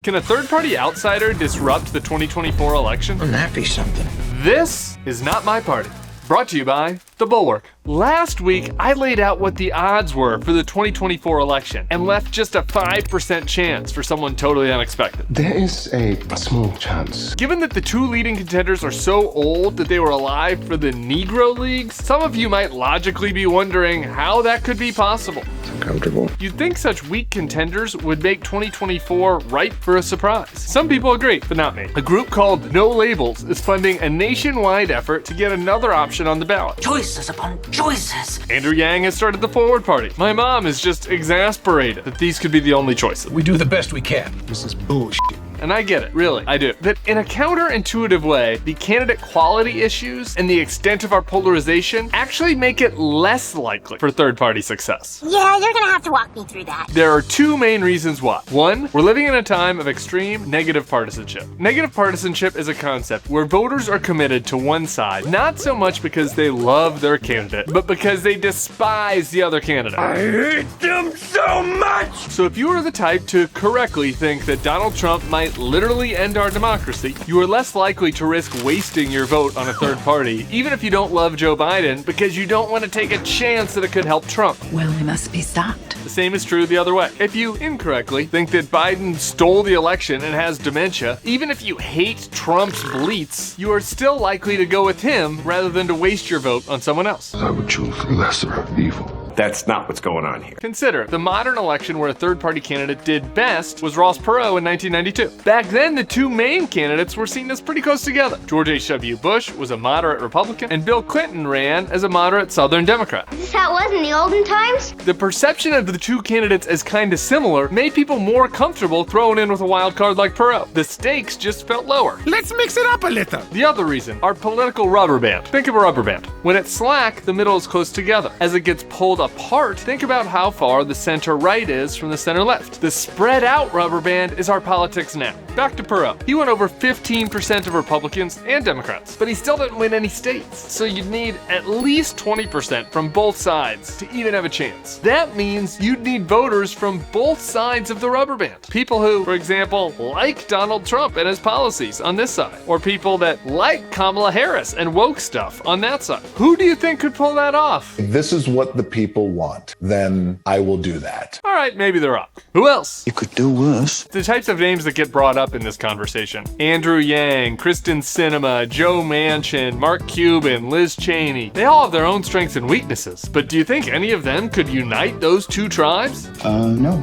Can a third-party outsider disrupt the 2024 election? Wouldn't that be something? This is Not My Party. Brought to you by the Bulwark. Last week, I laid out what the odds were for the 2024 election and left just a 5% chance for someone totally unexpected. There is a small chance. Given that the two leading contenders are so old that they were alive for the Negro Leagues, some of you might logically be wondering how that could be possible. It's uncomfortable. You'd think such weak contenders would make 2024 ripe for a surprise. Some people agree, but not me. A group called No Labels is funding a nationwide effort to get another option on the ballot. Choices upon choices. Andrew Yang has started the Forward Party. My mom is just exasperated that these could be the only choices. We do the best we can. This is bullshit. And I get it, really, I do. But in a counterintuitive way, the candidate quality issues and the extent of our polarization actually make it less likely for third-party success. Yeah, you're gonna have to walk me through that. There are two main reasons why. One, we're living in a time of extreme negative partisanship. Negative partisanship is a concept where voters are committed to one side, not so much because they love their candidate, but because they despise the other candidate. I hate them so much! So if you are the type to correctly think that Donald Trump might literally end our democracy, you are less likely to risk wasting your vote on a third party, even if you don't love Joe Biden, because you don't want to take a chance that it could help Trump. Well, we must be stopped. The same is true the other way. If you incorrectly think that Biden stole the election and has dementia, even if you hate Trump's bleats, you are still likely to go with him rather than to waste your vote on someone else. I would choose the lesser evil. That's not what's going on here. Consider, the modern election where a third-party candidate did best was Ross Perot in 1992. Back then, the two main candidates were seen as pretty close together. George H.W. Bush was a moderate Republican, and Bill Clinton ran as a moderate Southern Democrat. Is this how it was in the olden times? The perception of the two candidates as kinda similar made people more comfortable throwing in with a wild card like Perot. The stakes just felt lower. Let's mix it up a little. The other reason, our political rubber band. Think of a rubber band. When it's slack, the middle is close together. As it gets pulled apart, think about how far the center right is from the center left. The spread out rubber band is our politics now. Back to Perot. He won over 15% of Republicans and Democrats, but he still didn't win any states. So you'd need at least 20% from both sides to even have a chance. That means you'd need voters from both sides of the rubber band. People who, for example, like Donald Trump and his policies on this side, or people that like Kamala Harris and woke stuff on that side. Who do you think could pull that off? If this is what the people want, then I will do that. All right, maybe they're up. Who else? You could do worse. The types of names that get brought up in this conversation. Andrew Yang, Kristen Sinema, Joe Manchin, Mark Cuban, Liz Cheney. They all have their own strengths and weaknesses, but do you think any of them could unite those two tribes? No.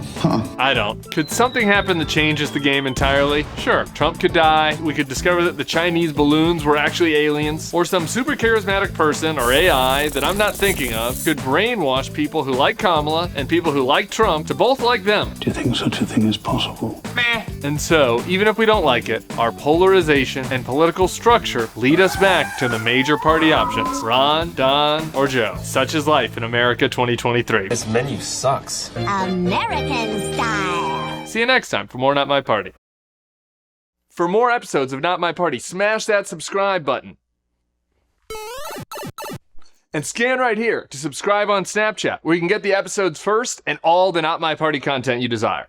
I don't. Could something happen that changes the game entirely? Sure, Trump could die, we could discover that the Chinese balloons were actually aliens, or some super charismatic person or AI that I'm not thinking of could brainwash people who like Kamala and people who like Trump to both like them. Do you think such a thing is possible? Meh. And so, even if we don't like it, our polarization and political structure lead us back to the major party options. Ron, Don, or Joe. Such is life in America 2023. This menu sucks. American style. See you next time for more Not My Party. For more episodes of Not My Party, smash that subscribe button. And scan right here to subscribe on Snapchat, where you can get the episodes first and all the Not My Party content you desire.